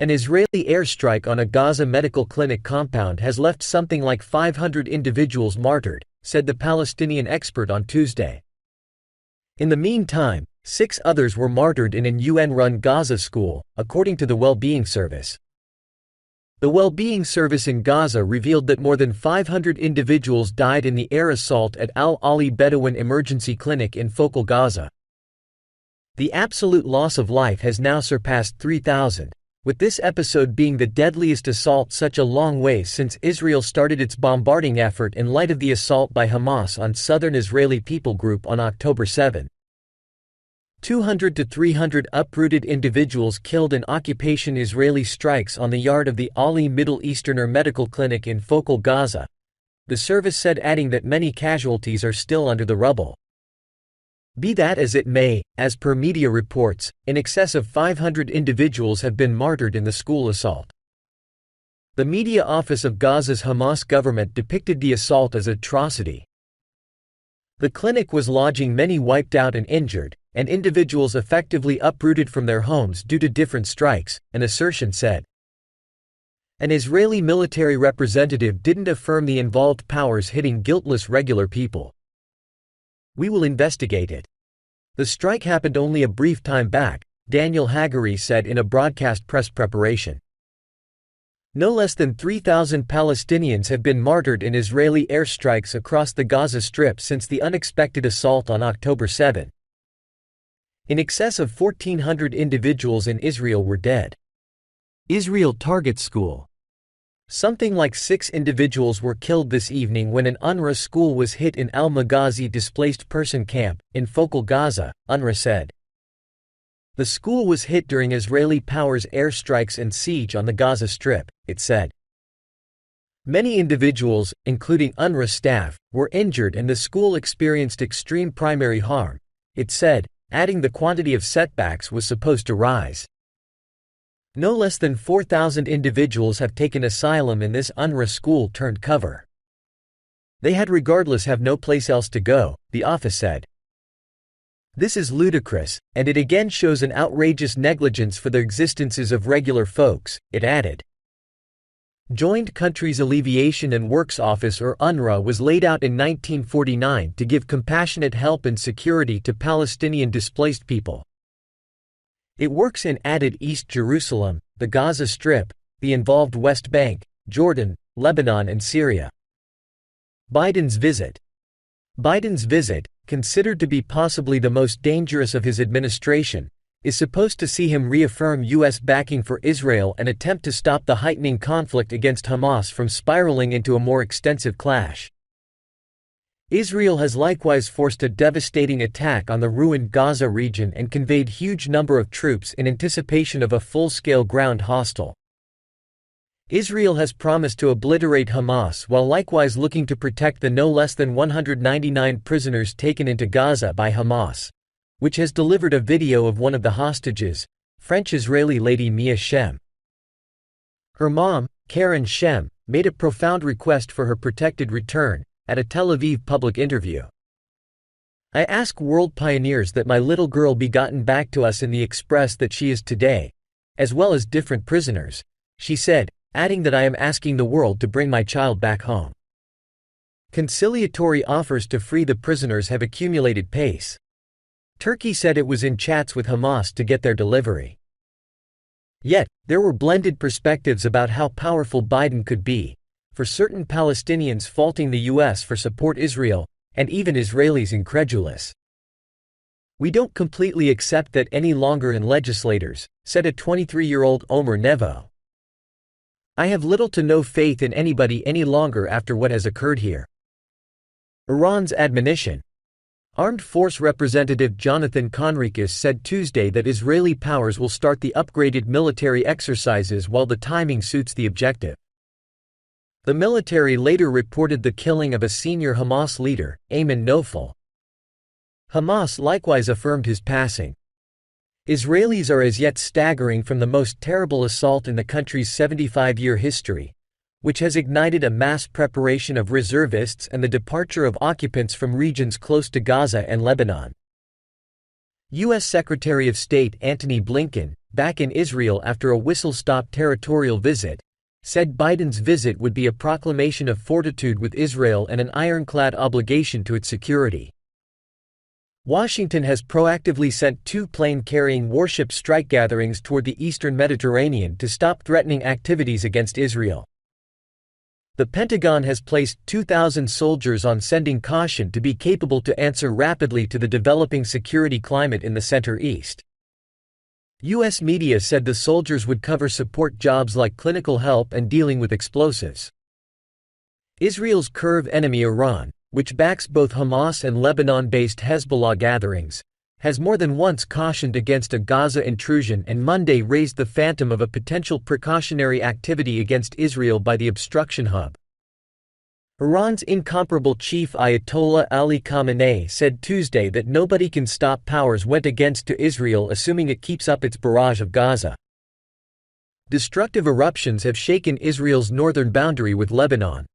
An Israeli airstrike on a Gaza medical clinic compound has left something like 500 individuals martyred, said the Palestinian expert on Tuesday. In the meantime, 6 others were martyred in an UN-run Gaza school, according to the Well-Being Service. The Well-Being Service in Gaza revealed that more than 500 individuals died in the air assault at Al-Ali Bedouin Emergency Clinic in Focal Gaza. The absolute loss of life has now surpassed 3,000, with this episode being the deadliest assault such a long way since Israel started its bombarding effort in light of the assault by Hamas on southern Israeli people group on October 7. 200 to 300 uprooted individuals killed in occupation Israeli strikes on the yard of the Ali Middle Easterner Medical Clinic in Focal Gaza, the service said, adding that many casualties are still under the rubble. Be that as it may, as per media reports, in excess of 500 individuals have been martyred in the school assault. The media office of Gaza's Hamas government depicted the assault as atrocity. The clinic was lodging many wiped out and injured, and individuals effectively uprooted from their homes due to different strikes, an assertion said. An Israeli military representative didn't affirm the involved powers hitting guiltless regular people. We will investigate it. The strike happened only a brief time back, Daniel Hagari said in a broadcast press preparation. No less than 3,000 Palestinians have been martyred in Israeli airstrikes across the Gaza Strip since the unexpected assault on October 7. In excess of 1,400 individuals in Israel were dead. Israel target school. Something like 6 individuals were killed this evening when an UNRWA school was hit in Al-Maghazi displaced person camp, in Focal Gaza, UNRWA said. The school was hit during Israeli powers airstrikes and siege on the Gaza Strip, it said. Many individuals, including UNRWA staff, were injured and the school experienced extreme primary harm, it said, adding the quantity of setbacks was supposed to rise. No less than 4,000 individuals have taken asylum in this UNRWA school turned cover. They had regardless have no place else to go, the office said. This is ludicrous, and it again shows an outrageous negligence for the existences of regular folks, it added. Joined Countries Alleviation and Works Office or UNRWA was laid out in 1949 to give compassionate help and security to Palestinian displaced people. It works in added East Jerusalem, the Gaza Strip, the involved West Bank, Jordan, Lebanon and Syria. Biden's visit. Biden's visit, considered to be possibly the most dangerous of his administration, is supposed to see him reaffirm U.S. backing for Israel and attempt to stop the heightening conflict against Hamas from spiraling into a more extensive clash. Israel has likewise forced a devastating attack on the ruined Gaza region and conveyed huge number of troops in anticipation of a full-scale ground hostile. Israel has promised to obliterate Hamas while likewise looking to protect the no less than 199 prisoners taken into Gaza by Hamas, which has delivered a video of one of the hostages, French-Israeli lady Mia Shem. Her mom, Karen Shem, made a profound request for her protected return, at a Tel Aviv public interview. I ask world pioneers that my little girl be gotten back to us in the express that she is today, as well as different prisoners, she said, adding that I am asking the world to bring my child back home. Conciliatory offers to free the prisoners have accumulated pace. Turkey said it was in chats with Hamas to get their delivery. Yet, there were blended perspectives about how powerful Biden could be, for certain Palestinians faulting the U.S. for support Israel, and even Israelis incredulous. We don't completely accept that any longer in legislators, said a 23-year-old Omer Nevo. I have little to no faith in anybody any longer after what has occurred here. Iran's admonition. Armed Force Representative Jonathan Conricus said Tuesday that Israeli powers will start the upgraded military exercises while the timing suits the objective. The military later reported the killing of a senior Hamas leader, Ayman Nofel. Hamas likewise affirmed his passing. Israelis are as yet staggering from the most terrible assault in the country's 75-year history, which has ignited a mass preparation of reservists and the departure of occupants from regions close to Gaza and Lebanon. U.S. Secretary of State Antony Blinken, back in Israel after a whistle-stop territorial visit, said Biden's visit would be a proclamation of fortitude with Israel and an ironclad obligation to its security. Washington has proactively sent 2 plane-carrying warship strike gatherings toward the eastern Mediterranean to stop threatening activities against Israel. The Pentagon has placed 2,000 soldiers on sending caution to be capable to answer rapidly to the developing security climate in the Center East. U.S. media said the soldiers would cover support jobs like clinical help and dealing with explosives. Israel's curve enemy Iran, which backs both Hamas and Lebanon-based Hezbollah gatherings, has more than once cautioned against a Gaza intrusion and Monday raised the phantom of a potential precautionary activity against Israel by the obstruction hub. Iran's incomparable chief Ayatollah Ali Khamenei said Tuesday that nobody can stop powers went against to Israel assuming it keeps up its barrage of Gaza. Destructive eruptions have shaken Israel's northern boundary with Lebanon.